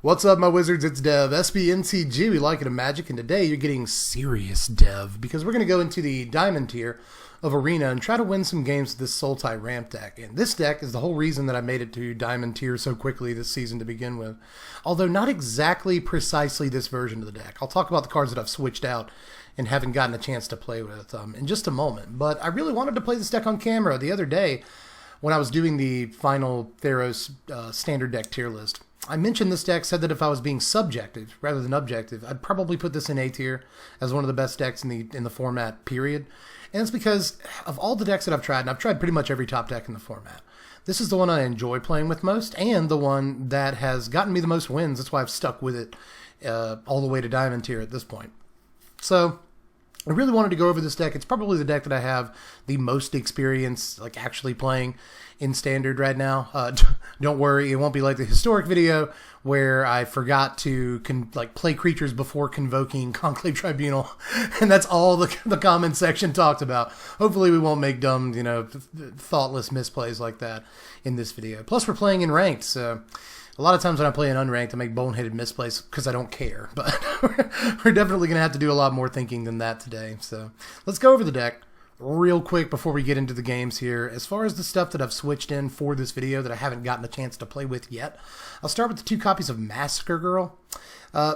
What's up, my wizards? It's Dev, Mtg. We like it in Magic, and today you're getting serious Dev because we're going to go into the Diamond tier of Arena and try to win some games with this Sultai Ramp deck. And this deck is the whole reason that I made it to Diamond tier so quickly this season to begin with. Although not exactly precisely this version of the deck. I'll talk about the cards that I've switched out and haven't gotten a chance to play with in just a moment. But I really wanted to play this deck on camera the other day when I was doing the final Theros standard deck tier list. I mentioned this deck, said that if I was being subjective rather than objective, I'd probably put this in A tier as one of the best decks in the format, period. And it's because of all the decks that I've tried, and I've tried pretty much every top deck in the format, this is the one I enjoy playing with most, and the one that has gotten me the most wins. That's why I've stuck with it all the way to Diamond tier at this point. So I really wanted to go over this deck. It's probably the deck that I have the most experience actually playing in Standard right now. Don't worry, it won't be like the historic video where I forgot to play creatures before convoking Conclave Tribunal, and that's all the comment section talked about. Hopefully we won't make dumb, thoughtless misplays like that in this video. Plus we're playing in ranked, so a lot of times when I play in unranked, I make boneheaded misplays because I don't care. But we're definitely going to have to do a lot more thinking than that today. So let's go over the deck real quick before we get into the games here. As far as the stuff that I've switched in for this video that I haven't gotten a chance to play with yet, I'll start with the 2 copies of Massacre Girl.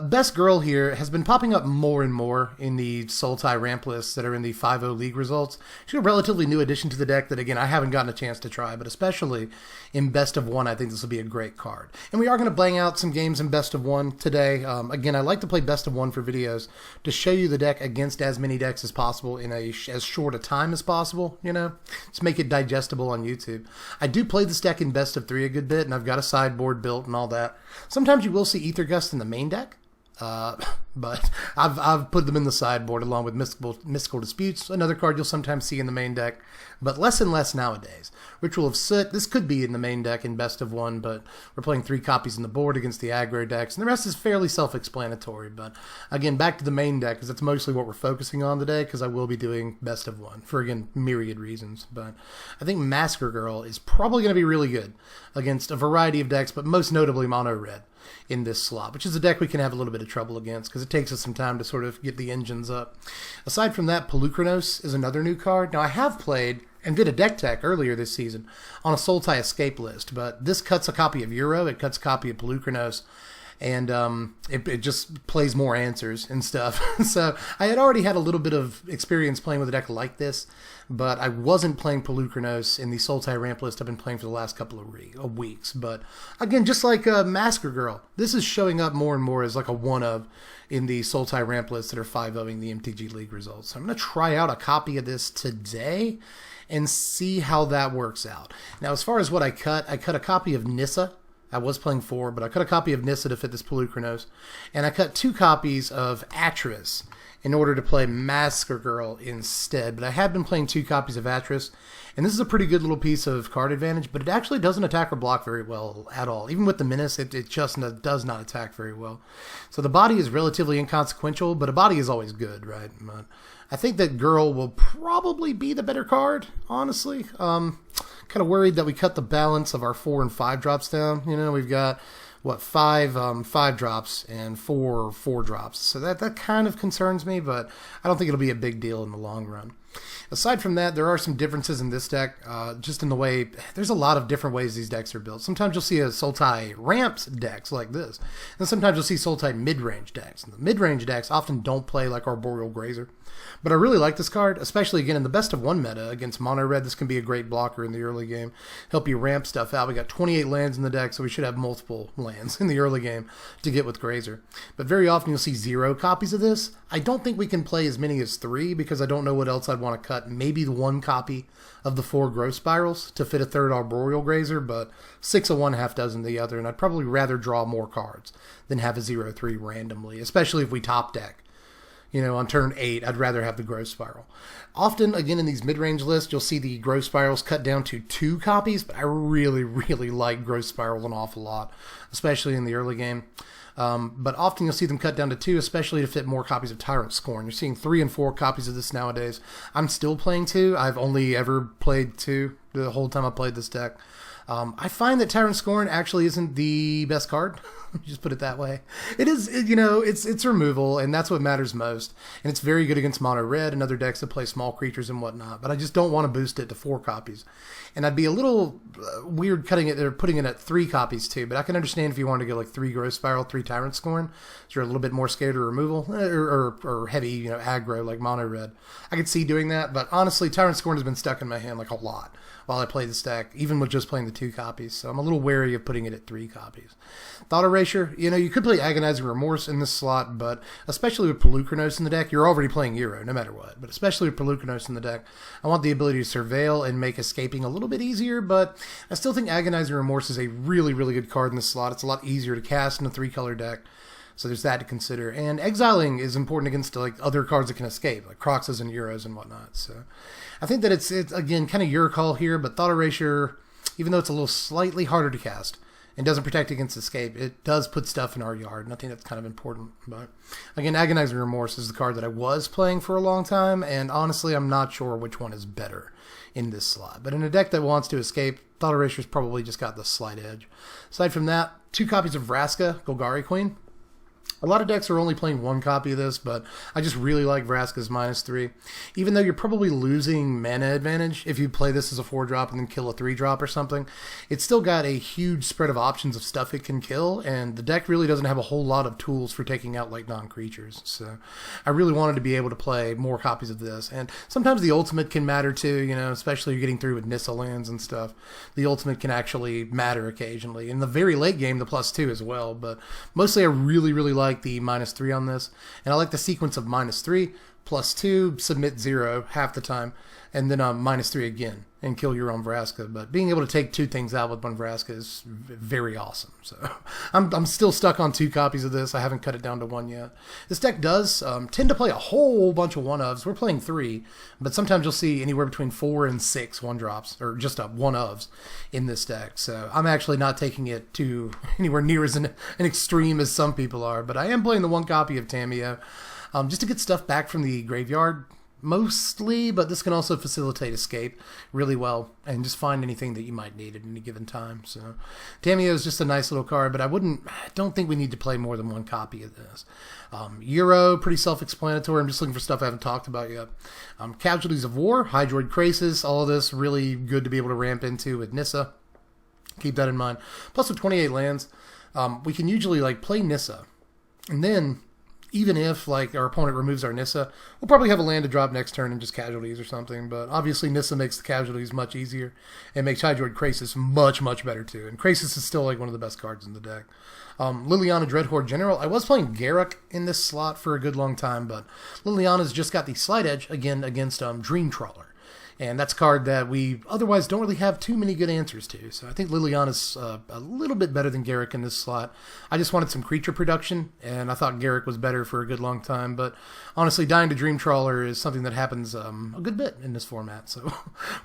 Best Girl here has been popping up more and more in the Sultai Ramp lists that are in the 5-0 League results. She's a relatively new addition to the deck that, again, I haven't gotten a chance to try, but especially in Best of 1, I think this will be a great card. And we are going to bang out some games in Best of 1 today. Again, I like to play Best of 1 for videos to show you the deck against as many decks as possible in as short a time as possible, Just make it digestible on YouTube. I do play this deck in Best of 3 a good bit, and I've got a sideboard built and all that. Sometimes you will see Ether Gust in the main deck. But I've put them in the sideboard along with Mystical Disputes, another card you'll sometimes see in the main deck, but less and less nowadays. Ritual of Soot, this could be in the main deck in Best of 1, but we're playing 3 copies in the board against the aggro decks, and the rest is fairly self-explanatory. But again, back to the main deck, because that's mostly what we're focusing on today, because I will be doing Best of 1 for, again, myriad reasons. But I think Massacre Girl is probably going to be really good against a variety of decks, but most notably Mono Red in this slot, which is a deck we can have a little bit of trouble against because it takes us some time to sort of get the engines up. Aside from that, Pelucranos is another new card. Now, I have played and did a deck tech earlier this season on a Sultai Escape list, but this cuts a copy of Euro, it cuts a copy of Pelucranos, and it just plays more answers and stuff. So I had already had a little bit of experience playing with a deck like this, but I wasn't playing Pelucranos in the Sultai Ramp list I've been playing for the last couple of weeks. But again, just like Massacre Girl, this is showing up more and more as like a one-of in the Sultai Ramp lists that are 5-0ing the MTG League results. So I'm going to try out a copy of this today and see how that works out. Now, as far as what I cut a copy of Nissa. I was playing 4, but I cut a copy of Nissa to fit this Pelucranos, and I cut 2 copies of Atris in order to play Massacre Girl instead. But I have been playing 2 copies of Atris, and this is a pretty good little piece of card advantage, but it actually doesn't attack or block very well at all. Even with the Menace, it just does not attack very well. So the body is relatively inconsequential, but a body is always good, right? But I think that Girl will probably be the better card, honestly. Kind of worried that we cut the balance of our 4 and 5 drops down. We've got, 5 drops and 4 drops. So that kind of concerns me, but I don't think it'll be a big deal in the long run. Aside from that, there are some differences in this deck, just in the way, there's a lot of different ways these decks are built. Sometimes you'll see a Sultai Ramps decks like this, and sometimes you'll see Sultai mid-range decks. And the mid-range decks often don't play like Arboreal Grazer, but I really like this card, especially, again, in the Best of 1 meta against Mono Red. This can be a great blocker in the early game, help you ramp stuff out. We got 28 lands in the deck, so we should have multiple lands in the early game to get with Grazer. But very often you'll see 0 copies of this. I don't think we can play as many as 3 because I don't know what else I'd want to cut. Maybe the 1 copy of the 4 Growth Spirals to fit a 3rd Arboreal Grazer, but 6 of one, half dozen the other, and I'd probably rather draw more cards than have a 0-3 randomly, especially if we top deck. On turn 8, I'd rather have the Growth Spiral. Often, again, in these mid-range lists, you'll see the Growth Spirals cut down to 2 copies, but I really, really like Growth Spiral an awful lot, especially in the early game. But often you'll see them cut down to 2, especially to fit more copies of Tyrant Scorn. You're seeing 3 and 4 copies of this nowadays. I'm still playing 2. I've only ever played 2 the whole time I played this deck. I find that Tyrant Scorn actually isn't the best card. Just put it that way. It is, you know, it's removal, and that's what matters most. And it's very good against mono red and other decks that play small creatures and whatnot. But I just don't want to boost it to 4 copies. And I'd be a little weird cutting it or putting it at 3 copies too. But I can understand if you want to go like 3 Growth Spiral, 3 Tyrant Scorn. So you're a little bit more scared of removal or heavy, you know, aggro like mono red. I could see doing that, but honestly, Tyrant Scorn has been stuck in my hand like a lot while I play this deck, even with just playing the 2 copies. So I'm a little wary of putting it at 3 copies. Thought Erasure, you know, you could play Agonizing Remorse in this slot, but especially with Pelucranos in the deck, you're already playing Euro, no matter what. But especially with Pelucranos in the deck, I want the ability to Surveil and make escaping a little bit easier, but I still think Agonizing Remorse is a really, really good card in this slot. It's a lot easier to cast in a 3-color deck. So there's that to consider. And exiling is important against like other cards that can escape, like Croxes and Euros and whatnot. So I think that it's again, kind of your call here, but Thought Erasure, even though it's a little slightly harder to cast and doesn't protect against escape, it does put stuff in our yard, and I think that's kind of important. But again, Agonizing Remorse is the card that I was playing for a long time, and honestly, I'm not sure which one is better in this slot. But in a deck that wants to escape, Thought Erasure's probably just got the slight edge. Aside from that, 2 copies of Vraska, Golgari Queen. A lot of decks are only playing 1 copy of this, but I just really like Vraska's -3. Even though you're probably losing mana advantage if you play this as a 4-drop and then kill a 3-drop or something, it's still got a huge spread of options of stuff it can kill, and the deck really doesn't have a whole lot of tools for taking out like non-creatures. So I really wanted to be able to play more copies of this, and sometimes the ultimate can matter too, you know, especially if you're getting through with Nissa lands and stuff. The ultimate can actually matter occasionally. In the very late game, the +2 as well, but mostly I really, really like the -3 on this, and I like the sequence of -3, +2, submit 0 half the time, and then -3 again and kill your own Vraska. But being able to take 2 things out with 1 Vraska is very awesome. So I'm still stuck on 2 copies of this. I haven't cut it down to 1 yet. This deck does tend to play a whole bunch of 1-ofs. We're playing 3, but sometimes you'll see anywhere between 4 and 6 1-drops, or just 1-ofs in this deck. So I'm actually not taking it to anywhere near as an extreme as some people are, but I am playing the 1 copy of Tamiyo just to get stuff back from the graveyard, mostly, but this can also facilitate escape really well and just find anything that you might need at any given time. So Tamiyo is just a nice little card, but I don't think we need to play more than 1 copy of this. Euro, pretty self-explanatory. I'm just looking for stuff I haven't talked about yet. Casualties of War, Hydroid Krasis, all of this really good to be able to ramp into with Nissa. Keep that in mind. Plus with 28 lands, we can usually like play Nissa, and then even if like our opponent removes our Nissa, we'll probably have a land to drop next turn and just casualties or something. But obviously Nissa makes the casualties much easier and makes Hydroid Krasis much, much better too. And Krasis is still like one of the best cards in the deck. Liliana Dreadhorde General. I was playing Garruk in this slot for a good long time, but Liliana's just got the slight edge again against Dream Trawler. And that's a card that we otherwise don't really have too many good answers to. So I think Liliana's a little bit better than Garruk in this slot. I just wanted some creature production, and I thought Garruk was better for a good long time. But honestly, dying to Dream Trawler is something that happens a good bit in this format. So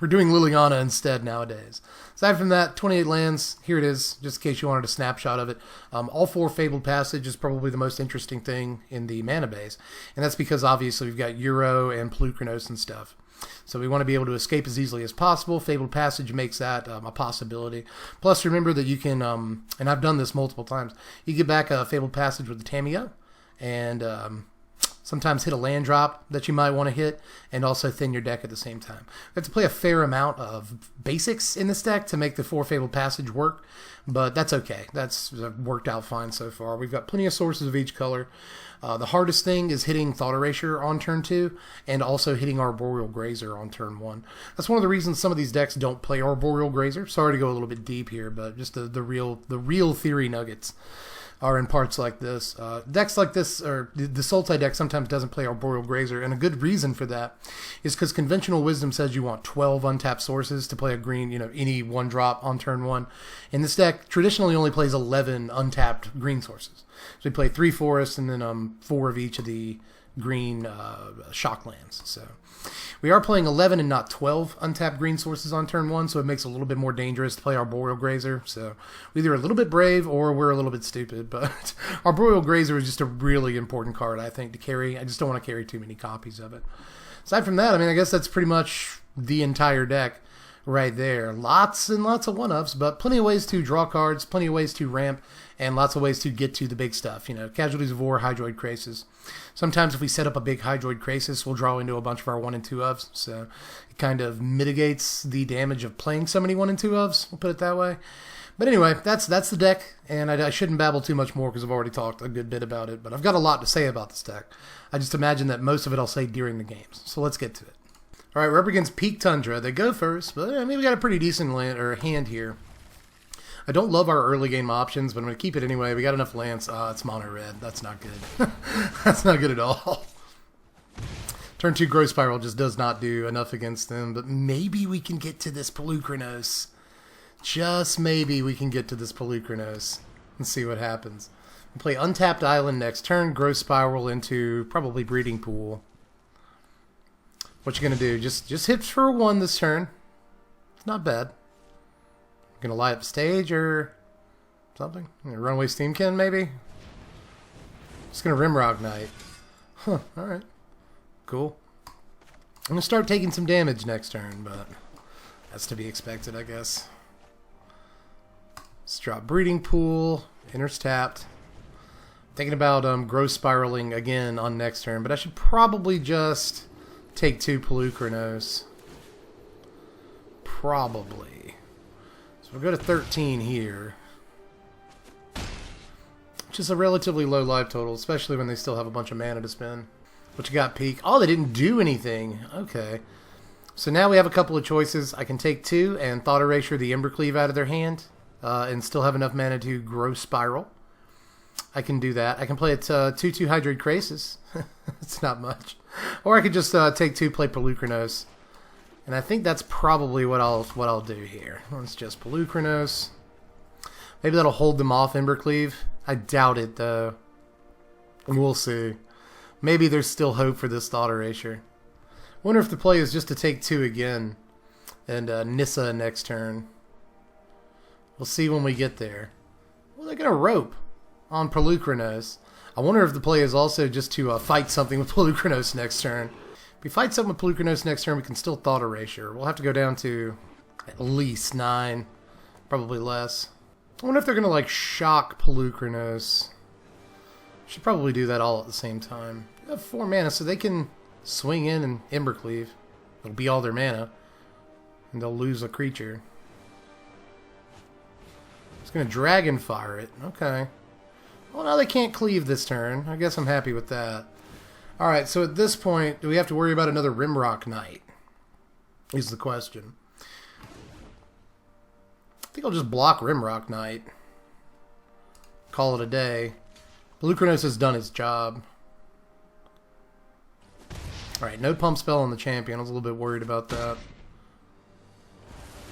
we're doing Liliana instead nowadays. Aside from that, 28 lands, here it is, just in case you wanted a snapshot of it. All 4 Fabled Passage is probably the most interesting thing in the mana base. And that's because obviously we've got Euro and Pelucranos and stuff. So we want to be able to escape as easily as possible. Fabled Passage makes that a possibility. Plus, remember that you can, and I've done this multiple times, you get back a Fabled Passage with the Tamiyo, and sometimes hit a land drop that you might want to hit, and also thin your deck at the same time. We have to play a fair amount of basics in this deck to make the 4 Fabled Passage work, but that's okay. That's worked out fine so far. We've got plenty of sources of each color. The hardest thing is hitting Thought Erasure on turn 2 and also hitting Arboreal Grazer on turn 1. That's one of the reasons some of these decks don't play Arboreal Grazer. Sorry to go a little bit deep here, but just the real theory nuggets are in parts like this. Decks like this, or the Sultai deck sometimes doesn't play Arboreal Grazer, and a good reason for that is because conventional wisdom says you want 12 untapped sources to play a green, any 1-drop on turn 1. And this deck traditionally only plays 11 untapped green sources. So we play 3 forests and then 4 of each of the green shock lands. So we are playing 11 and not 12 untapped green sources on turn 1, so it makes it a little bit more dangerous to play Arboreal Grazer. So we're either a little bit brave or we're a little bit stupid, but Arboreal Grazer is just a really important card, I think, to carry. I just don't want to carry too many copies of it. Aside from that, I guess that's pretty much the entire deck. right there. Lots and lots of one-ups, but plenty of ways to draw cards, plenty of ways to ramp, and lots of ways to get to the big stuff. You know, Casualties of War, Hydroid Krasis. Sometimes if we set up a big Hydroid Krasis, we'll draw into a bunch of our 1 and 2 ofs, so it kind of mitigates the damage of playing so many 1 and 2 ofs, we'll put it that way. But anyway, that's the deck, and I shouldn't babble too much more because I've already talked a good bit about it, but I've got a lot to say about this deck. I just imagine that most of it I'll say during the games, so let's get to it. All right, we're up against Peak Tundra. They go first, but I mean, we got a pretty decent hand here. I don't love our early game options, but I'm going to keep it anyway. We got enough lands. It's mono red. That's not good. That's not good at all. Turn 2 Growth Spiral just does not do enough against them, but maybe we can get to this Pelucranos. Just maybe we can get to this Pelucranos and see what happens. We'll play Untapped Island next turn, Growth Spiral into probably Breeding Pool. What you gonna do? Just hit for a 1 this turn. It's not bad. Gonna light up stage or something? Runaway Steamkin maybe? Just gonna Rimrock Knight. Huh, alright. Cool. I'm gonna start taking some damage next turn, but that's to be expected, I guess. Let's drop Breeding Pool. Enters tapped. Thinking about Growth Spiraling again on next turn, but I should probably just take 2 Pelucranos. Probably. So we'll go to 13 here. Which is a relatively low life total, especially when they still have a bunch of mana to spend. What you got, Peak? Oh, they didn't do anything. Okay. So now we have a couple of choices. I can take 2 and Thought Erasure the Embercleave out of their hand. And still have enough mana to Growth Spiral. I can do that. I can play it 2/2 Hydroid Krasis. It's not much. Or I could just take 2, play Pelucranos. And I think that's probably what I'll do here. Let's just Pelucranos. Maybe that'll hold them off Embercleave. I doubt it though. We'll see. Maybe there's still hope for this Thought Erasure. Wonder if the play is just to take 2 again and Nissa next turn. We'll see when we get there. Well, they're gonna rope on Pelucranos. I wonder if the play is also just to fight something with Pelucranos next turn. If we fight something with Pelucranos next turn, we can still Thought Erasure. We'll have to go down to at least 9, probably less. I wonder if they're gonna like shock Pelucranos. Should probably do that all at the same time. They have 4 mana, so they can swing in and Embercleave. It'll be all their mana, and they'll lose a creature. It's going to Dragonfire it. Okay. Well, now they can't cleave this turn. I guess I'm happy with that. Alright, so at this point, do we have to worry about another Rimrock Knight? Is the question. I think I'll just block Rimrock Knight. Call it a day. Pelucranos has done its job. Alright, no pump spell on the champion. I was a little bit worried about that.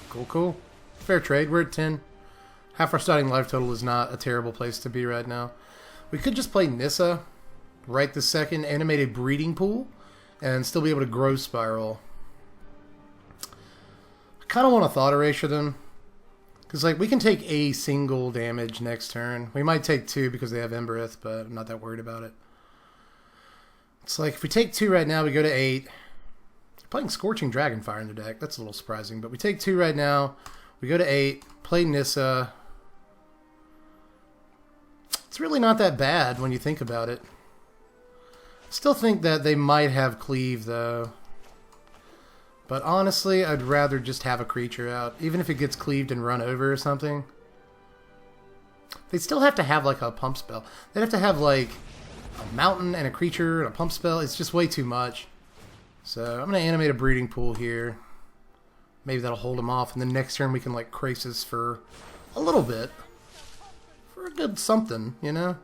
Cool, cool. Fair trade. We're at 10. Half our starting life total is not a terrible place to be right now. We could just play Nissa right this second, animate a Breeding Pool, and still be able to Growth Spiral. I kind of want to Thought Erasure them. Because like, we can take a single damage next turn. We might take 2 because they have Embereth, but I'm not that worried about it. It's like, if we take 2 right now, we go to 8. They're playing Scorching Dragonfire in their deck. That's a little surprising. But we take 2 right now. We go to 8. Play Nissa. It's really not that bad when you think about it. I still think that they might have Cleave, though. But honestly, I'd rather just have a creature out. Even if it gets cleaved and run over or something. They still have to have, like, a pump spell. They'd have to have, like, a mountain and a creature and a pump spell. It's just way too much. So I'm going to animate a Breeding Pool here. Maybe that'll hold them off. And then next turn we can, like, Krasis for a little bit. For a good something, you know?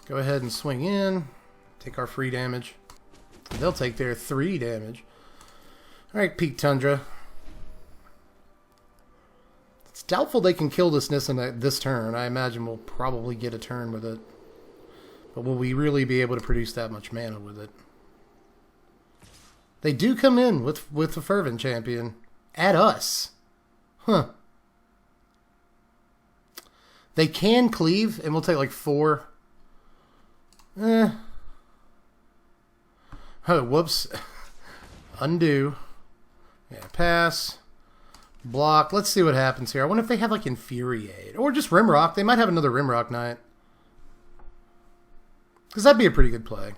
Go ahead and swing in. Take our free damage. They'll take their 3 damage. Alright, Peak Tundra. It's doubtful they can kill this Nissa this turn. I imagine we'll probably get a turn with it. But will we really be able to produce that much mana with it? They do come in with the Fervent Champion. At us. Huh. They can cleave, and we'll take like 4. Oh, whoops. Undo. Yeah, pass. Block. Let's see what happens here. I wonder if they have like Infuriate. Or just Rimrock. They might have another Rimrock Knight. Because that'd be a pretty good play.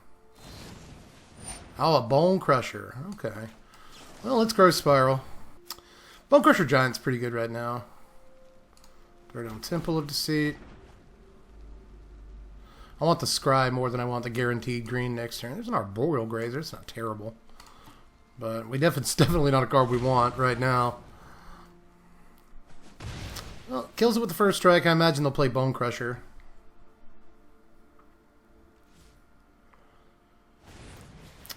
Oh, a Bone Crusher. Okay. Well, let's Growth Spiral. Bone Crusher Giant's pretty good right now. Third on Temple of Deceit. I want the Scry more than I want the guaranteed green next turn. There's an Arboreal Grazer. It's not terrible. But it's definitely not a card we want right now. Well, kills it with the first strike. I imagine they'll play Bone Crusher.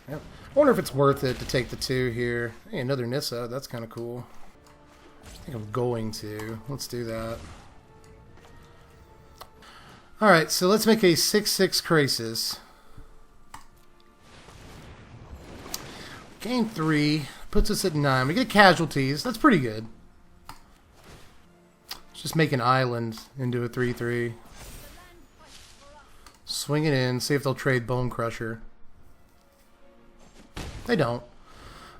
Yep. I wonder if it's worth it to take the 2 here. Hey, another Nissa. That's kind of cool. I think I'm going to. Let's do that. Alright, so let's make a 6/6 Krasis. Gain 3. Puts us at 9. We get casualties. That's pretty good. Let's just make an island into a 3/3. Swing it in. See if they'll trade Bone Crusher. They don't.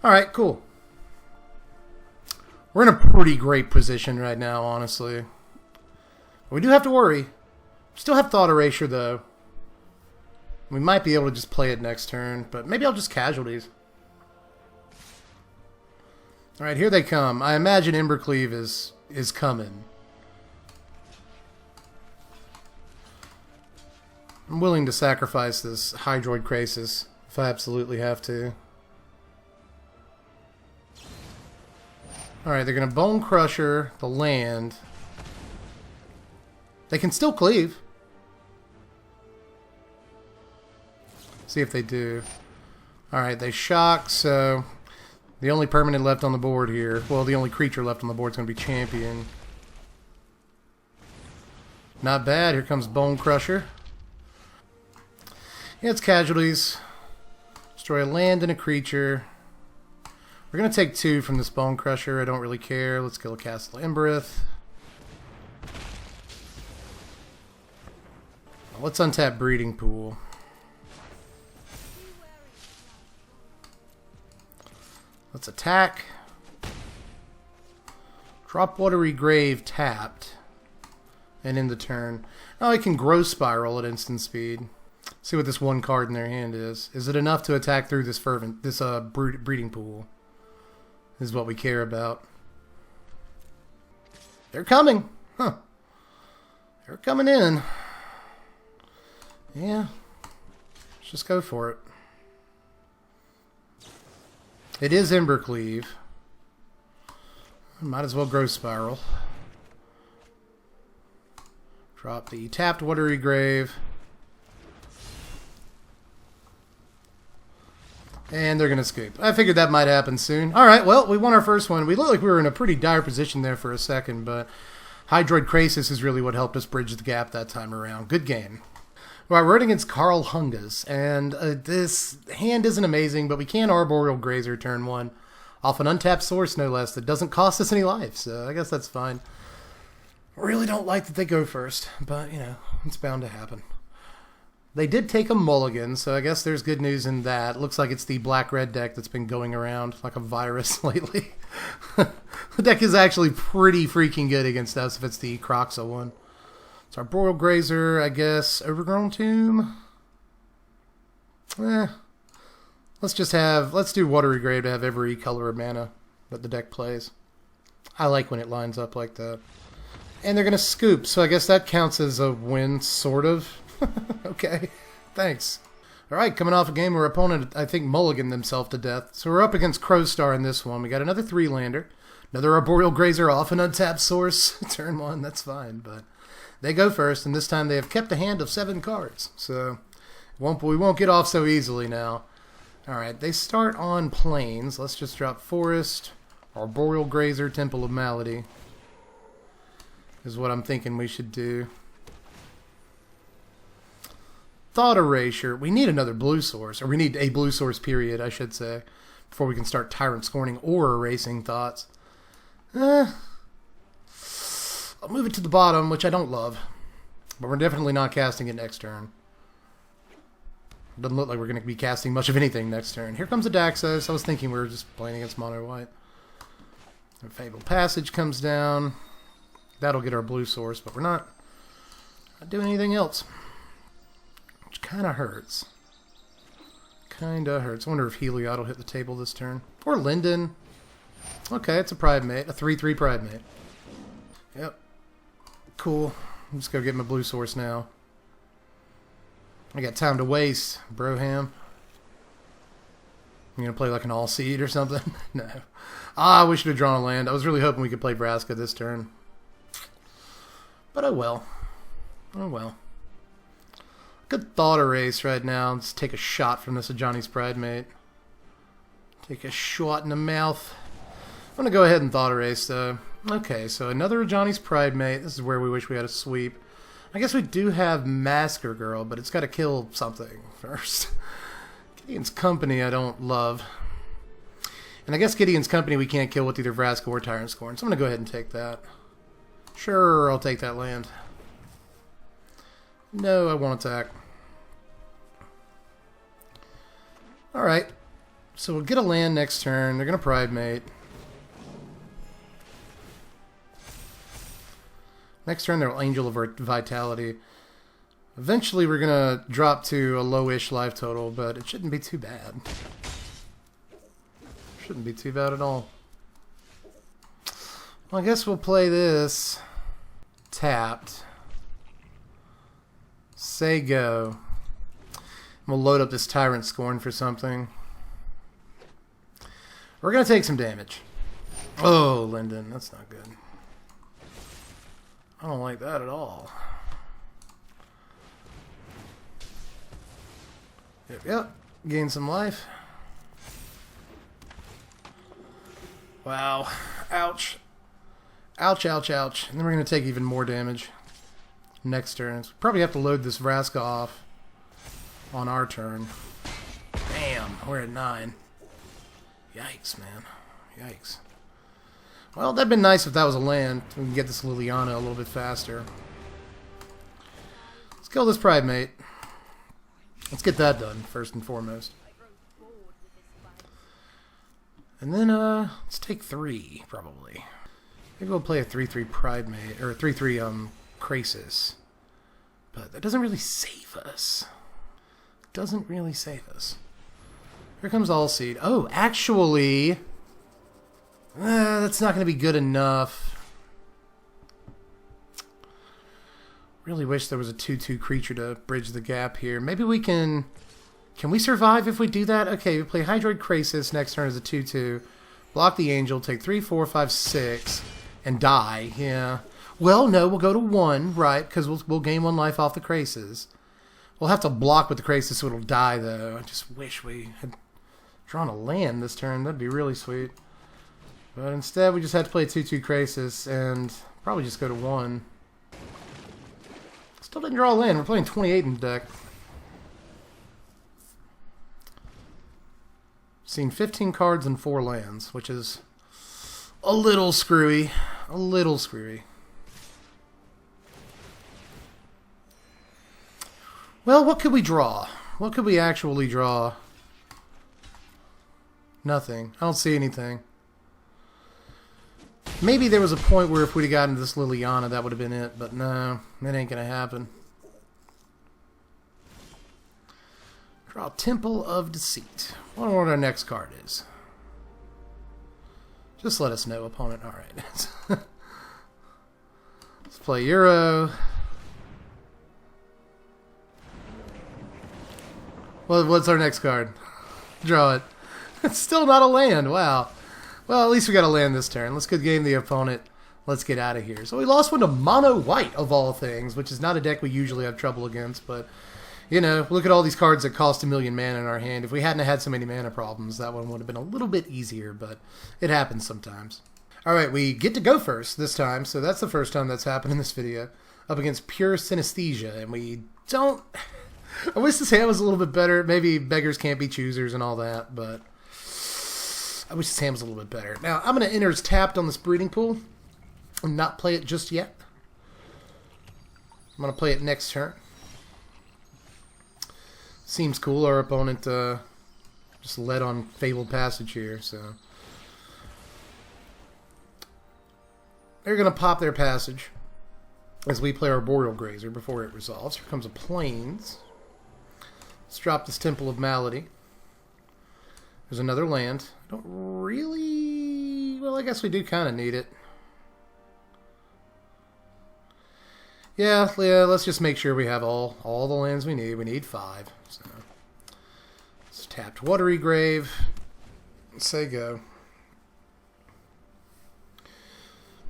Alright, cool. We're in a pretty great position right now, honestly. We do have to worry. Still have Thought Erasure, though. We might be able to just play it next turn, but maybe I'll just Casualties. Alright, here they come. I imagine Embercleave is coming. I'm willing to sacrifice this Hydroid Krasis if I absolutely have to. Alright, they're going to Bone Crusher the land. They can still cleave. See if they do. Alright, they shock, so the only permanent left on the board here, well, the only creature left on the board is going to be Champion. Not bad. Here comes Bone Crusher. Yeah, it's casualties. Destroy a land and a creature. We're going to take 2 from this Bone Crusher. I don't really care. Let's kill a Castle Embereth. Let's untap Breeding Pool. Let's attack. Drop Watery Grave tapped. And in the turn. Now I can Growth Spiral at instant speed. See what this one card in their hand is. Is it enough to attack through this Breeding Pool? Is what we care about. They're coming. Huh. They're coming in. Yeah. Let's just go for it. It is Embercleave. Might as well Growth Spiral. Drop the tapped Watery Grave. And they're going to scoop. I figured that might happen soon. Alright, well, we won our first one. We looked like we were in a pretty dire position there for a second, but Hydroid Krasis is really what helped us bridge the gap that time around. Good game. Well, we're against Carl Hungus, and this hand isn't amazing, but we can Arboreal Grazer turn 1 off an untapped source, no less, that doesn't cost us any life, so I guess that's fine. Really don't like that they go first, but, you know, it's bound to happen. They did take a mulligan, so I guess there's good news in that. It looks like it's the black-red deck that's been going around like a virus lately. The deck is actually pretty freaking good against us if it's the Croxa one. It's our Arboreal Grazer, I guess. Overgrown Tomb? Let's do Watery Grave to have every color of mana that the deck plays. I like when it lines up like that. And they're going to scoop, so I guess that counts as a win, sort of. Okay, thanks. Alright, coming off a game where our opponent, I think, mulliganed themselves to death. So we're up against Crowstar in this one. We got another 3-lander. Another Arboreal Grazer off an untapped source. Turn 1, that's fine, but they go first, and this time they have kept a hand of 7 cards. So we won't get off so easily now. Alright, they start on Plains. Let's just drop Forest, Arboreal Grazer, Temple of Malady. Is what I'm thinking we should do. Thought Erasure. We need another blue source, or we need a blue source, period, I should say, before we can start Tyrant Scorning or Erasing Thoughts. I'll move it to the bottom, which I don't love, but we're definitely not casting it next turn. Doesn't look like we're going to be casting much of anything next turn. Here comes a Daxos. I was thinking we were just playing against mono white. And Fabled Passage comes down. That'll get our blue source, but we're not doing anything else. Which kind of hurts. Kinda hurts. I wonder if Heliod will hit the table this turn. Or Linden. Okay, it's a Pride Mate. A 3/3 Pride Mate. Yep. Cool. I'm just gonna get my blue source now. I got time to waste, Broham. You gonna play like an all-seed or something? No. Ah, I wish we'd have drawn a land. I was really hoping we could play Vraska this turn. But oh well. Oh well. Good thought erase right now. Let's take a shot from this Ajani's Pride Mate. Take a shot in the mouth. I'm going to go ahead and thought erase though. Okay, so another Ajani's Pride Mate. This is where we wish we had a sweep. I guess we do have Masker Girl, but it's got to kill something first. Gideon's Company I don't love. And I guess Gideon's Company we can't kill with either Vraska or Tyrant Scorn, so I'm going to go ahead and take that. Sure, I'll take that land. No, I won't attack. Alright. So we'll get a land next turn. They're going to Pride Mate. Next turn, they'll Angel of Vitality. Eventually, we're going to drop to a low-ish life total, but it shouldn't be too bad. Shouldn't be too bad at all. Well, I guess we'll play this tapped. Say go. We'll load up this Tyrant Scorn for something. We're going to take some damage. Oh, Linden. That's not good. I don't like that at all. Yep. Gain some life. Wow. Ouch. Ouch, ouch, ouch. And then we're going to take even more damage next turn. So probably have to load this Vraska off on our turn. Damn, we're at 9. Yikes, man. Yikes. Well, that'd been nice if that was a land. We can get this Liliana a little bit faster. Let's kill this Pride Mate. Let's get that done, first and foremost. And then, let's take 3, probably. Maybe we'll play a 3/3 Pride Mate, or a 3/3, Krasis. But that doesn't really save us. Doesn't really save us. Here comes All Seed. Oh, actually, that's not going to be good enough. Really wish there was a 2/2 creature to bridge the gap here. Maybe we can... Can we survive if we do that? Okay, we play Hydroid Krasis next turn as a 2/2. Block the Angel, take 3, 4, 5, 6, and die. Yeah. Well, no, we'll go to 1, right, because we'll gain 1 life off the Krasis. We'll have to block with the Krasis so it'll die, though. I just wish we had drawn a land this turn. That'd be really sweet. But instead, we just had to play 2/2 Krasis and probably just go to 1. Still didn't draw a land. We're playing 28 in the deck. Seen 15 cards and 4 lands, which is a little screwy. A little screwy. Well, what could we draw? What could we actually draw? Nothing. I don't see anything. Maybe there was a point where if we'd have gotten this Liliana, that would have been it, but no, that ain't gonna happen. Draw Temple of Deceit. I wonder what our next card is. Just let us know, opponent. Alright. Let's play Euro. Well, what's our next card? Draw it. It's still not a land. Wow. Well, at least we got a land this turn. Let's good game the opponent. Let's get out of here. So we lost one to Mono White, of all things, which is not a deck we usually have trouble against. But, you know, look at all these cards that cost 1,000,000 mana in our hand. If we hadn't had so many mana problems, that one would have been a little bit easier, but it happens sometimes. Alright, we get to go first this time, so that's the first time that's happened in this video. Up against Pure Synesthesia, and we don't... I wish this hand was a little bit better. Maybe beggars can't be choosers and all that, but I wish this hand was a little bit better. Now, I'm going to enter as tapped on this breeding pool and not play it just yet. I'm going to play it next turn. Seems cool. Our opponent just led on Fabled Passage here, so... they're going to pop their passage as we play our Boreal Grazer before it resolves. Here comes a Plains. Let's drop this Temple of Malady. There's another land. I don't really... Well, I guess we do kind of need it. Yeah, let's just make sure we have all the lands we need. We need 5. So, let's tapped Watery Grave. Say go.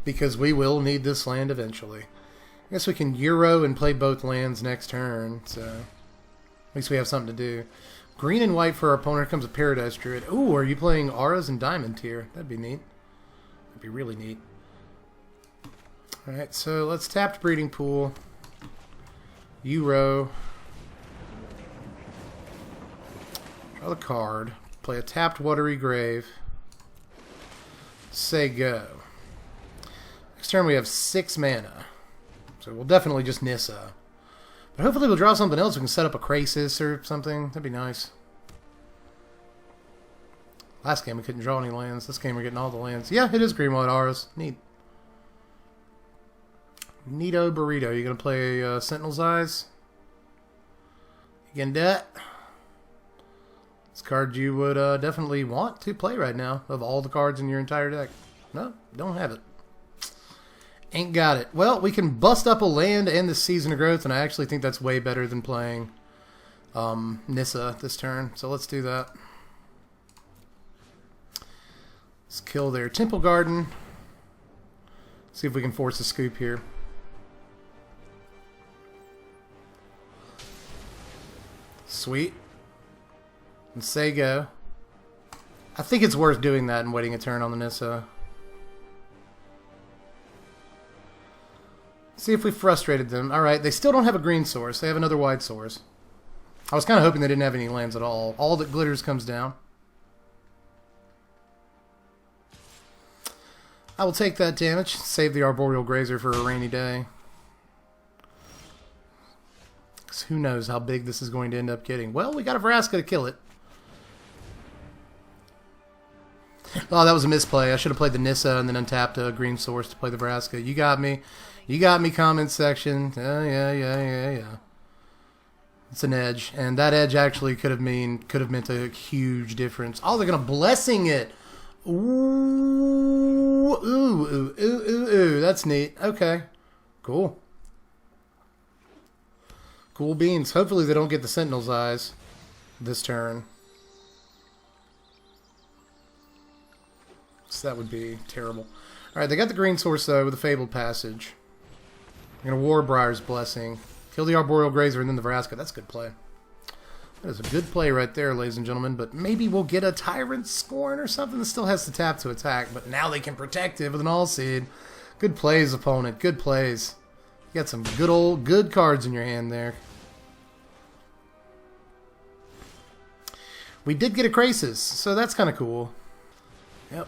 Because we will need this land eventually. I guess we can Euro and play both lands next turn. So, at least we have something to do. Green and white for our opponent. Here comes a Paradise Druid. Ooh, are you playing Auras and Diamond Tier? That'd be neat. That'd be really neat. Alright, so let's tap Breeding Pool. Euro. Draw the card. Play a tapped Watery Grave. Say go. Next turn we have 6 mana. So we'll definitely just Nissa. But hopefully we'll draw something else. We can set up a Krasis or something. That'd be nice. Last game we couldn't draw any lands. This game we're getting all the lands. Yeah, it is Green White Auras. Neat. Neato Burrito. You gonna play Sentinel's Eyes? You can do it. This card you would definitely want to play right now of all the cards in your entire deck. No, don't have it. Ain't got it. Well, we can bust up a land and the Season of Growth, and I actually think that's way better than playing Nissa this turn. So let's do that. Let's kill their Temple Garden. See if we can force a scoop here. Sweet. And say go. I think it's worth doing that and waiting a turn on the Nissa. See if we frustrated them. Alright, they still don't have a green source. They have another white source. I was kind of hoping they didn't have any lands at all. All that glitters comes down. I will take that damage. Save the Arboreal Grazer for a rainy day. Who knows how big this is going to end up getting. Well, we got a Vraska to kill it. Oh, that was a misplay. I should have played the Nissa and then untapped a green source to play the Vraska. You got me. You got me, comment section. Yeah. It's an edge. And that edge actually could have meant a huge difference. Oh, they're going to Blessing it. Ooh. That's neat. Okay. Cool. Cool beans. Hopefully they don't get the Sentinel's Eyes this turn. So that would be terrible. Alright, they got the green source though with a Fabled Passage. I'm going to Warbriar's Blessing. Kill the Arboreal Grazer and then the Vraska. That's a good play. That is a good play right there, ladies and gentlemen. But maybe we'll get a Tyrant Scorn or something that still has to tap to attack. But now they can protect it with an All Seed. Good plays, opponent. Good plays. You got some good cards in your hand there. We did get a Krasis, so that's kind of cool. Yep.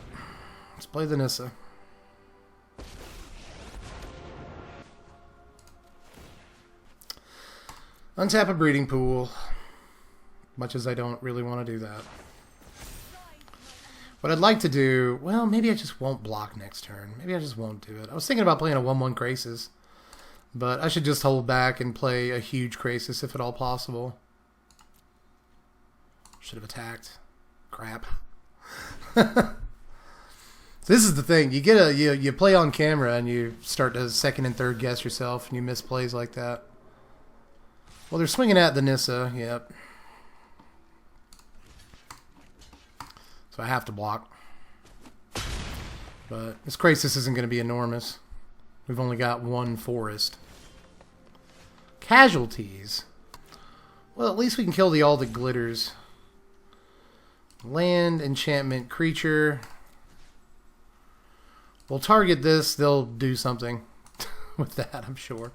Let's play the Nissa. Untap a Breeding Pool. Much as I don't really want to do that. What I'd like to do... Well, maybe I just won't block next turn. Maybe I just won't do it. I was thinking about playing a 1-1 Krasis. But I should just hold back and play a huge Krasis if at all possible. Should have attacked. Crap. This is the thing. You get you play on camera and you start to second and third guess yourself and you miss plays like that. Well, they're swinging at the Nissa. Yep. So I have to block. But this Krasis isn't going to be enormous. We've only got 1 forest. Casualties. Well, at least we can kill the All That Glitters. Land, enchantment, creature. We'll target this. They'll do something with that, I'm sure.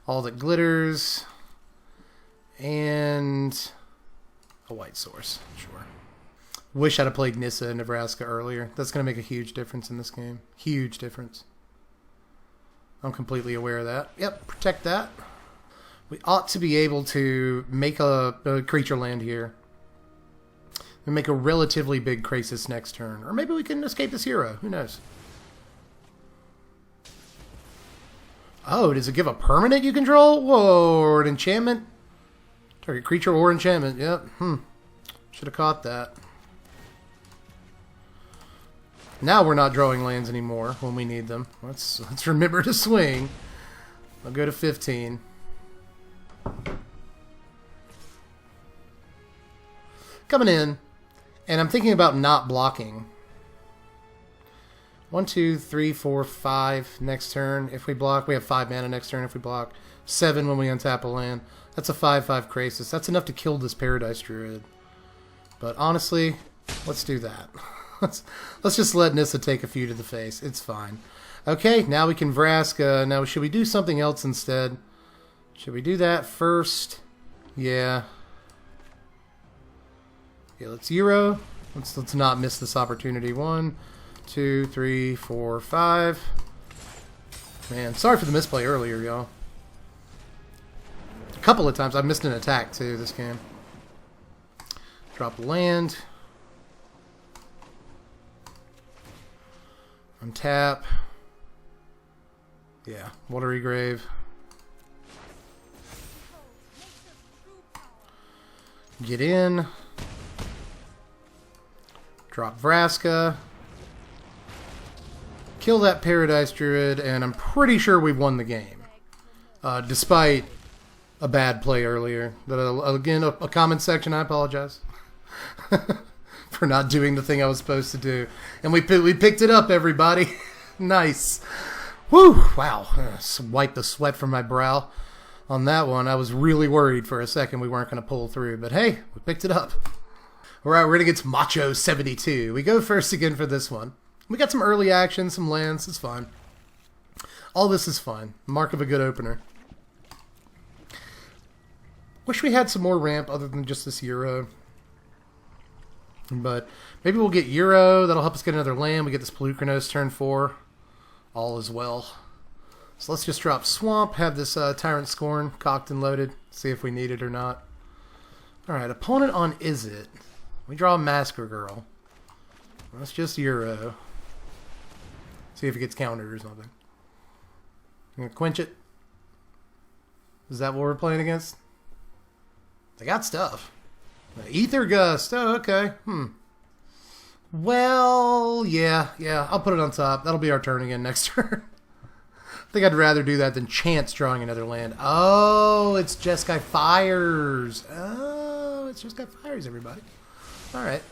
All That Glitters. And a white source. Sure. Wish I'd have played Nissa in Nebraska earlier. That's going to make a huge difference in this game. Huge difference. I'm completely aware of that. Yep, protect that. We ought to be able to make a creature land here. And make a relatively big Krasis next turn. Or maybe we can escape this hero. Who knows? Oh, does it give a permanent you control? Whoa, or an enchantment? Target creature or enchantment. Yep. Should have caught that. Now we're not drawing lands anymore when we need them. Let's remember to swing. I'll go to 15. Coming in, and I'm thinking about not blocking. 1, 2, 3, 4, 5 next turn. If we block, we have 5 mana next turn if we block. 7 when we untap a land. That's a 5/5 Krasis. That's enough to kill this Paradise Druid. But honestly, let's do that. let's just let Nissa take a few to the face. It's fine. Okay, now we can Vraska. Now, should we do something else instead? Should we do that first? Yeah. Yeah, let's Euro. Let's not miss this opportunity. 1, 2, 3, 4, 5. Man, sorry for the misplay earlier, y'all. A couple of times I've missed an attack too this game. Drop land. Untap. Yeah, Watery Grave. Get in. Drop Vraska. Kill that Paradise Druid, and I'm pretty sure we've won the game. Despite a bad play earlier. Again, a comment section, I apologize. For not doing the thing I was supposed to do. And we picked it up, everybody. Nice. Whew, wow. Wipe the sweat from my brow on that one. I was really worried for a second we weren't going to pull through. But hey, we picked it up. Alright, we're going to get to Macho 72. We go first again for this one. We got some early action, some lands. It's fine. All this is fine. Mark of a good opener. Wish we had some more ramp other than just this Euro. But maybe we'll get Euro. That'll help us get another land. We get this Pelucranos turn 4. All is well. So let's just drop Swamp. Have this Tyrant Scorn cocked and loaded. See if we need it or not. Alright, opponent on Izzet. We draw a Masker Girl. Let's just Euro. See if it gets countered or something. I'm going to quench it. Is that what we're playing against? They got stuff. Ether Gust. Oh, okay. Well, yeah. I'll put it on top. That'll be our turn again next turn. I think I'd rather do that than chance drawing another land. Oh, it's Jeskai Fires. Oh, it's Jeskai Fires, everybody. Alright.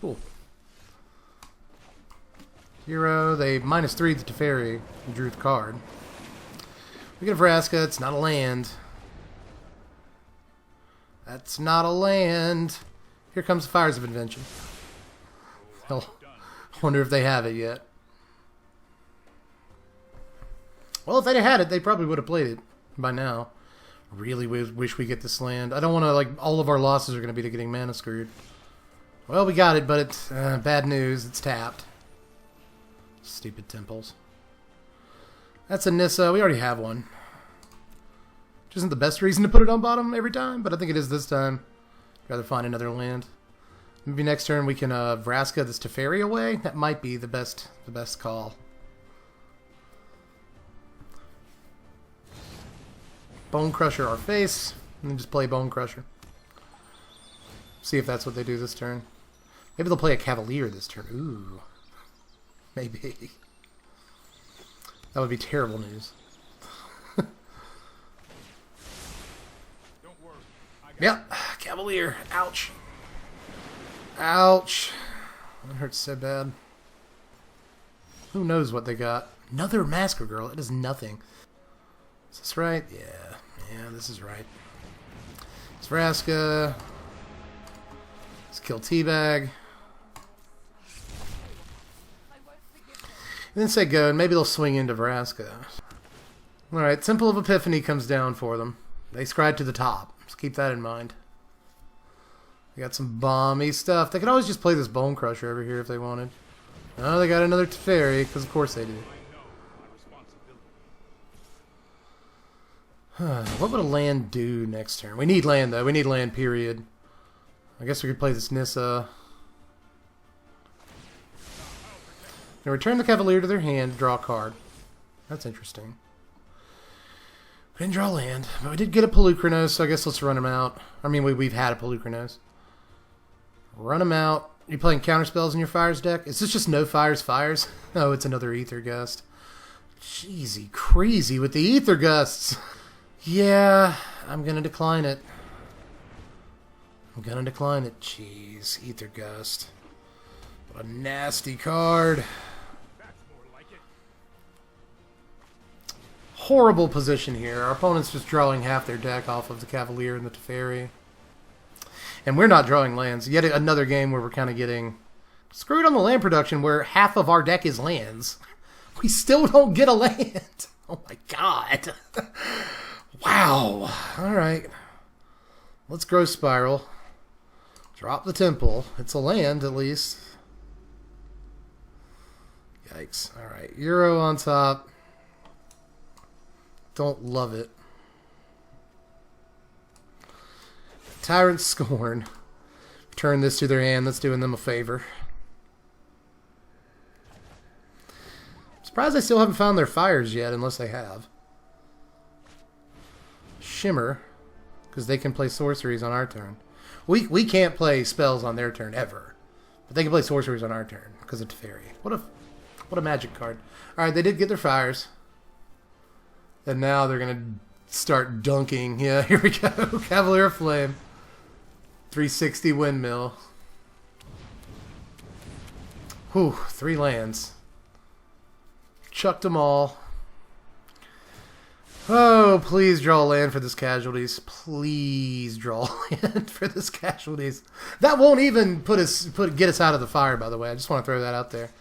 Cool. Hero, they -3 to Teferi. We drew the card. We get a Vraska. It's not a land. That's not a land. Here comes the Fires of Invention. Hell, I wonder if they have it yet. Well, if they'd had it, they probably would have played it by now. Really wish we get this land. I don't want to, like, all of our losses are going to be to getting mana screwed. Well, we got it, but it's bad news. It's tapped. Stupid temples. That's a Nissa. We already have one. Which isn't the best reason to put it on bottom every time, but I think it is this time. I'd rather find another land. Maybe next turn we can Vraska this Teferi away. That might be the best call. Bone Crusher our face, and then just play Bone Crusher. See if that's what they do this turn. Maybe they'll play a Cavalier this turn. Ooh. Maybe. That would be terrible news. Yep, Cavalier. Ouch. Ouch. That hurts so bad. Who knows what they got? Another Masker Girl. It is nothing. Is this right? Yeah. Yeah, this is right. It's Vraska. Let's kill Teabag. And then say go, and maybe they'll swing into Vraska. Alright, Temple of Epiphany comes down for them. They scribe to the top. So keep that in mind. They got some bomby stuff. They could always just play this Bone Crusher over here if they wanted. Oh, they got another Teferi, because of course they do. What would a land do next turn? We need land, though. We need land, period. I guess we could play this Nissa. Now return the Cavalier to their hand, draw a card. That's interesting. We didn't draw land, but we did get a Pelucranos, so I guess let's run him out. I mean, we've had a Pelucranos. Run him out. You playing counterspells in your fires deck? Is this just no fires? Oh, it's another Ether Gust. Jeezy crazy with the Ether Gusts. Yeah, I'm gonna decline it. Jeez, Ether Gust. What a nasty card. Horrible position here. Our opponent's just drawing half their deck off of the Cavalier and the Teferi. And we're not drawing lands. Yet another game where we're kind of getting screwed on the land production where half of our deck is lands. We still don't get a land. Oh my god. Wow. Alright. Let's Growth Spiral. Drop the Temple. It's a land at least. Yikes. Alright. Euro on top. Don't love it. Tyrant Scorn. Turn this to their hand. That's doing them a favor. I'm surprised they still haven't found their fires yet, unless they have. Shimmer. Because they can play sorceries on our turn. We can't play spells on their turn, ever. But they can play sorceries on our turn, because of Teferi. What a magic card. Alright, they did get their fires. And now they're going to start dunking. Yeah, here we go. Cavalier of Flame. 360 Windmill. Whew, 3 lands. Chucked them all. Oh, please draw a land for this Casualties. Please draw a land for this Casualties. That won't even get us out of the fire, by the way. I just want to throw that out there.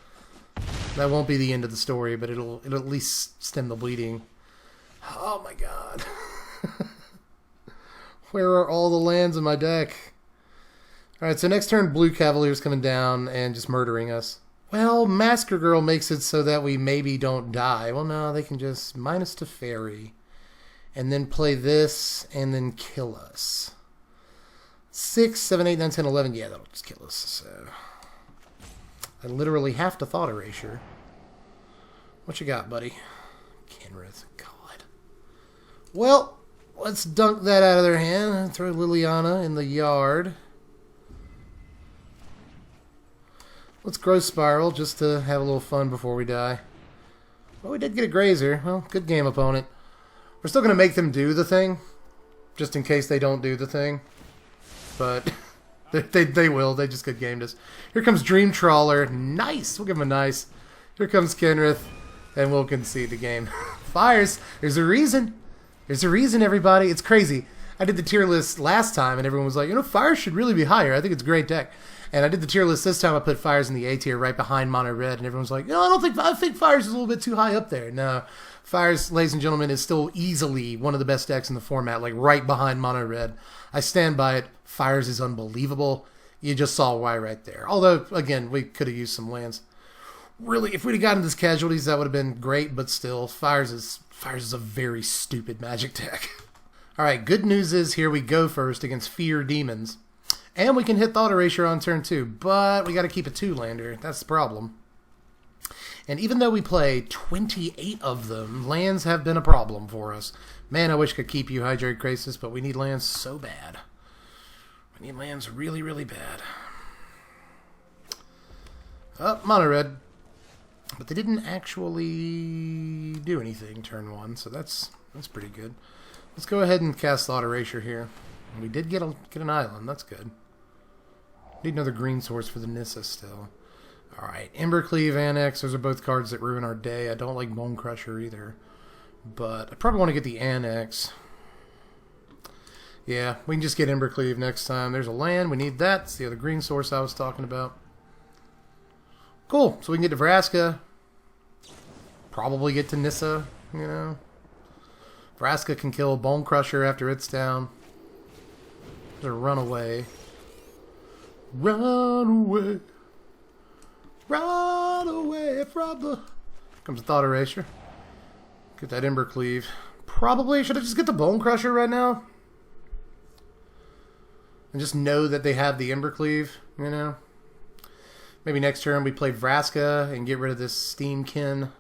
That won't be the end of the story, but it'll at least stem the bleeding. Oh my god. Where are all the lands in my deck? Alright, so next turn Blue Cavalier's coming down and just murdering us. Well, Masker Girl makes it so that we maybe don't die. Well, no, they can just minus Teferi. And then play this and then kill us. 6, 7, 8, 9, 10, 11. Yeah, that'll just kill us. So I literally have to Thought Erasure. What you got, buddy? Kenrith. God. Well, let's dunk that out of their hand and throw Liliana in the yard. Let's Growth Spiral just to have a little fun before we die. Well, we did get a Grazer. Well, good game, opponent. We're still going to make them do the thing, just in case they don't do the thing. But they will. They just good gamed us. Here comes Dream Trawler. Nice. We'll give him a nice. Here comes Kenrith, and we'll concede the game. Fires. There's a reason. There's a reason, everybody. It's crazy. I did the tier list last time, and everyone was like, Fires should really be higher. I think it's a great deck. And I did the tier list this time. I put Fires in the A tier right behind Mono Red, and everyone's like, I think Fires is a little bit too high up there. No, Fires, ladies and gentlemen, is still easily one of the best decks in the format, like right behind Mono Red. I stand by it. Fires is unbelievable. You just saw why right there. Although, again, we could have used some lands. Really, if we'd have gotten this Casualties, that would have been great, but still, Fires is a very stupid Magic deck. Alright, good news is here we go first against Fear Demons. And we can hit Thought Erasure on turn 2, but we got to keep a 2-lander. That's the problem. And even though we play 28 of them, lands have been a problem for us. Man, I wish I could keep you Hydrate Crisis, but we need lands so bad. We need lands really, really bad. Oh, Mono Red. But they didn't actually do anything turn 1, so that's pretty good. Let's go ahead and cast Thought Erasure here. We did get an island. That's good. Need another green source for the Nissa still. Alright, Embercleave, Annex. Those are both cards that ruin our day. I don't like Bone Crusher either. But I probably want to get the Annex. Yeah, we can just get Embercleave next time. There's a land. We need that. It's the other green source I was talking about. Cool. So we can get to Vraska. Probably get to Nissa, Vraska can kill Bone Crusher after it's down. Or run away. Run away. Run away from the... Here comes a Thought Erasure. Get that Embercleave. Probably should I just get the Bone Crusher right now? And just know that they have the Embercleave, Maybe next turn we play Vraska and get rid of this Steamkin.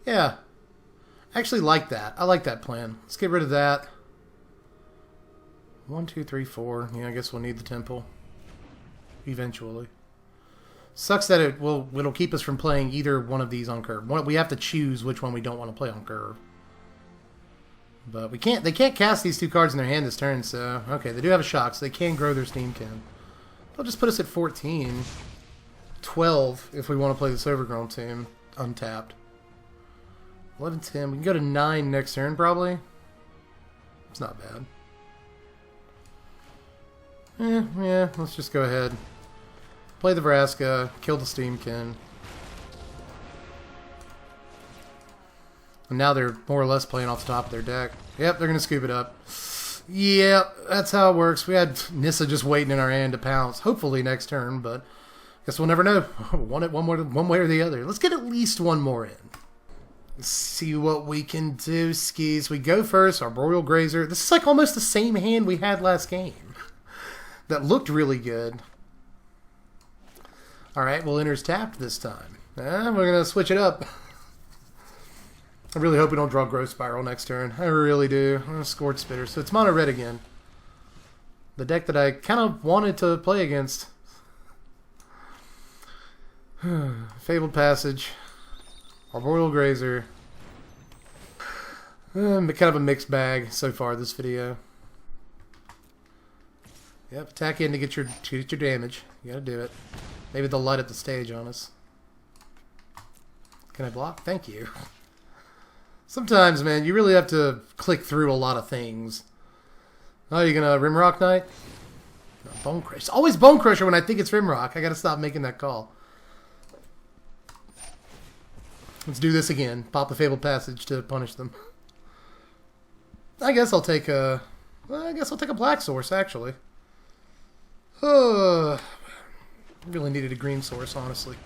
Yeah. I actually like that. I like that plan. Let's get rid of that. 1, 2, 3, 4. Yeah, I guess we'll need the temple. Eventually. Sucks that it'll keep us from playing either one of these on curve. We have to choose which one we don't want to play on curve. But we can't. They can't cast these 2 cards in their hand this turn. So okay, they do have a shock, so they can grow their Steamkin. They'll just put us at 14, 12 if we want to play this Overgrown team untapped. 11, 10. We can go to 9 next turn probably. It's not bad. Yeah. Let's just go ahead. Play the Vraska, kill the Steamkin. And now they're more or less playing off the top of their deck. Yep, they're going to scoop it up. Yep, that's how it works. We had Nissa just waiting in our hand to pounce. Hopefully next turn, but guess we'll never know. One way or the other. Let's get at least one more in. Let's see what we can do, skis. We go first, our Royal Grazer. This is like almost the same hand we had last game. That looked really good. Alright, well, enters tapped this time. We're going to switch it up. I really hope we don't draw Growth Spiral next turn. I really do. Scorch Spitter. So it's mono red again. The deck that I kind of wanted to play against. Fabled Passage. Arboreal Grazer. Kind of a mixed bag so far this video. Yep, attack in to get your damage. You gotta do it. Maybe they'll light up the stage on us. Can I block? Thank you. Sometimes, man, you really have to click through a lot of things. Oh, you gonna Rimrock Knight? No, Bone Crusher. It's always Bone Crusher when I think it's Rimrock. I gotta stop making that call. Let's do this again. Pop the Fabled Passage to punish them. I guess I'll take a... Well, I guess I'll take a Black Source, actually. Really needed a green source, honestly.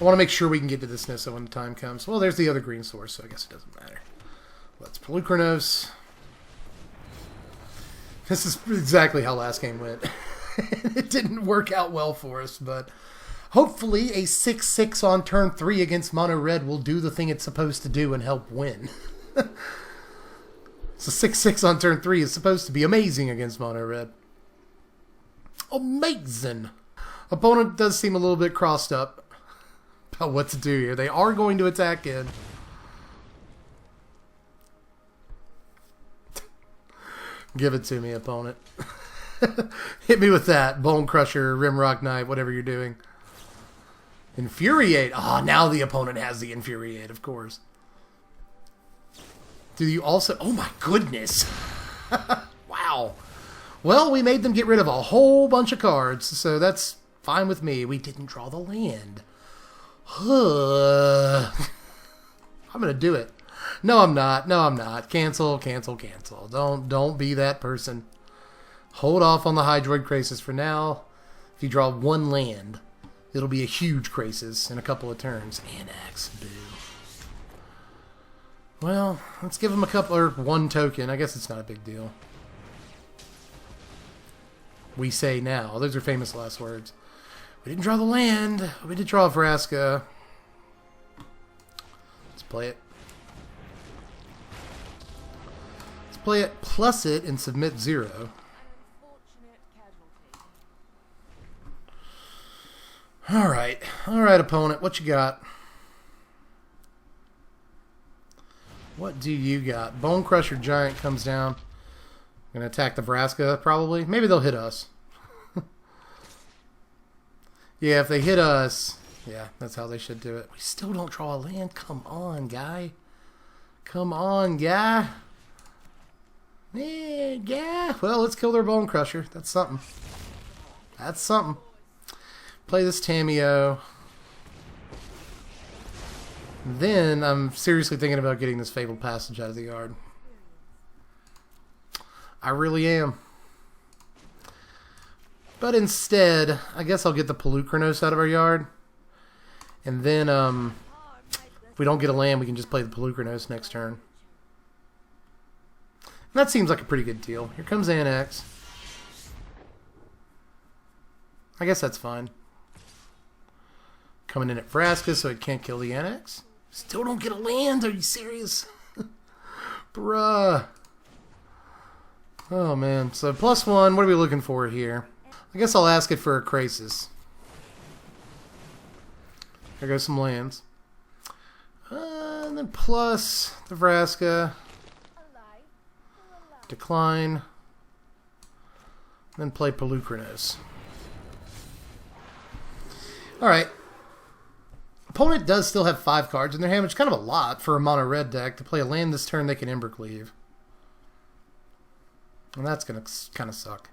I want to make sure we can get to this Nissa when the time comes. Well, there's the other green source, so I guess it doesn't matter. Let's Pelucranos. This is exactly how last game went. It didn't work out well for us, but hopefully a 6-6 on turn 3 against Mono Red will do the thing it's supposed to do and help win. So 6-6 on turn 3 is supposed to be amazing against Mono Red. Amazing! Opponent does seem a little bit crossed up about what to do here. They are going to attack in. Give it to me, opponent. Hit me with that. Bone Crusher, Rimrock Knight, whatever you're doing. Infuriate. Ah, now the opponent has the Infuriate, of course. Do you also... Oh my goodness. Wow. Well, we made them get rid of a whole bunch of cards, so that's fine with me. We didn't draw the land. I'm going to do it. No, I'm not. No, I'm not. Cancel, cancel, cancel. Don't be that person. Hold off on the Hydroid Crisis for now. If you draw one land, it'll be a huge crisis in a couple of turns. Annex, boo. Well, let's give them a couple, or one token. I guess it's not a big deal. We say now. Those are famous last words. We didn't draw the land. We did draw Vraska. Let's play it. Let's play it, plus it, and submit 0. Alright. Alright, opponent. What you got? What do you got? Bone Crusher Giant comes down. Gonna attack the Vraska, probably. Maybe they'll hit us. Yeah, if they hit us... Yeah, that's how they should do it. We still don't draw a land. Come on, guy. Come on, guy. Yeah. Well, let's kill their Bone Crusher. That's something. That's something. Play this Tameo. Then I'm seriously thinking about getting this Fabled Passage out of the yard. I really am. But instead, I guess I'll get the Pelucranos out of our yard. And then, if we don't get a land, we can just play the Pelucranos next turn. And that seems like a pretty good deal. Here comes Annex. I guess that's fine. Coming in at Vraska so it can't kill the annex. Still don't get a land. Are you serious? Bruh. Oh, man. So, +1. What are we looking for here? I guess I'll ask it for a Crisis. There goes some lands. And then plus the Vraska. Decline. Then play Pelucranos. Alright. Opponent does still have 5 cards in their hand, which is kind of a lot for a mono red deck. To play a land this turn, they can Embercleave. And that's going to kind of suck.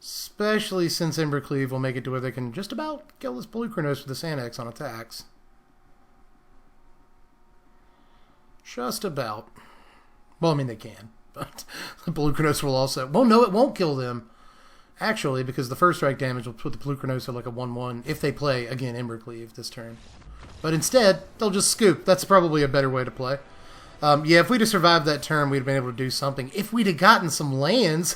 Especially since Embercleave will make it to where they can just about kill this Pelucranos with this annex on attacks. Just about. Well, I mean, they can. But the Pelucranos will also... Well, no, it won't kill them. Actually, because the first strike damage will put the Pelucranos at like a 1-1 if they play, again, Embercleave this turn. But instead, they'll just scoop. That's probably a better way to play. Yeah, if we'd have survived that turn, we'd have been able to do something. If we'd have gotten some lands...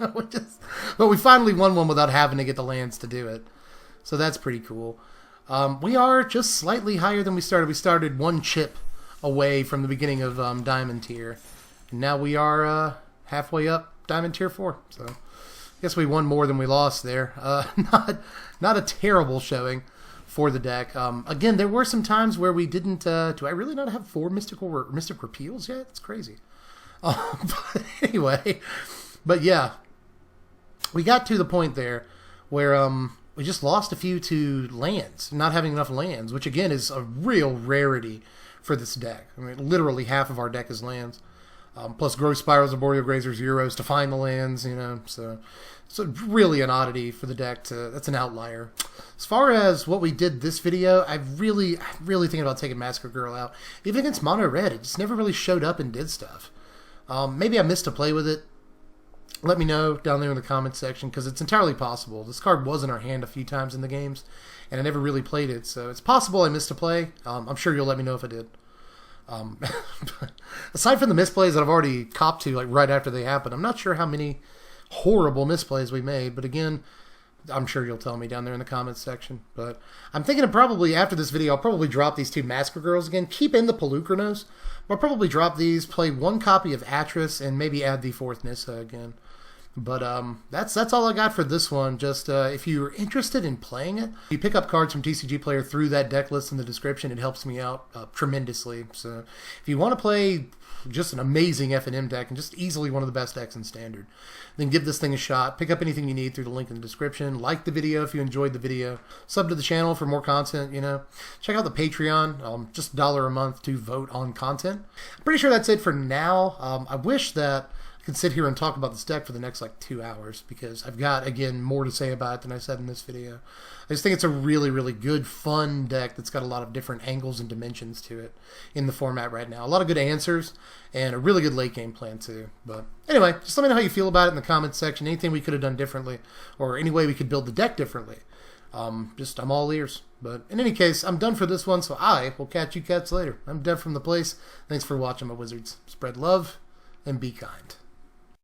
But we finally won one without having to get the lands to do it. So that's pretty cool. We are just slightly higher than we started. We started 1 chip away from the beginning of Diamond Tier. And now we are halfway up Diamond Tier 4. So I guess we won more than we lost there. Not a terrible showing for the deck. Again, there were some times where we didn't... do I really not have 4 Mystic Repeals yet? It's crazy. But anyway... But yeah... We got to the point there where we just lost a few to lands, not having enough lands, which again is a real rarity for this deck. I mean, literally half of our deck is lands. Plus Growth Spirals, Arboreal Grazers, Zeros to find the lands, you know. So really an oddity for the deck. That's an outlier. As far as what we did this video, I'm really thinking about taking Massacre Girl out. Even against Mono Red, it just never really showed up and did stuff. Maybe I missed a play with it. Let me know down there in the comments section, because it's entirely possible. This card was in our hand a few times in the games, and I never really played it, so it's possible I missed a play. I'm sure you'll let me know if I did. Aside from the misplays that I've already copped to, like right after they happened, I'm not sure how many horrible misplays we made, but again, I'm sure you'll tell me down there in the comments section. But I'm thinking of probably, after this video, I'll probably drop these 2 Massacre Girls again, keep in the Pelucranos, but I'll probably drop these, play 1 copy of Atris, and maybe add the 4th Nissa again. But that's all I got for this one. Just if you're interested in playing it, you pick up cards from TCG Player through that deck list in the description. It helps me out tremendously. So if you want to play just an amazing F&M deck and just easily one of the best decks in Standard, then give this thing a shot. Pick up anything you need through the link in the description. Like the video if you enjoyed the video. Sub to the channel for more content, you know. Check out the Patreon, just $1 a month to vote on content. I'm pretty sure that's it for now. I wish that I could sit here and talk about this deck for the next like 2 hours, because I've got, again, more to say about it than I said in this video. I just think it's a really good, fun deck that's got a lot of different angles and dimensions to it in the format right now. A lot of good answers and a really good late game plan too. But anyway, just let me know how you feel about it in the comments section. Anything we could have done differently, or any way we could build the deck differently. I'm all ears. But in any case, I'm done for this one, so I will catch you cats later. I'm Dev from the Place. Thanks for watching, my wizards. Spread love and be kind.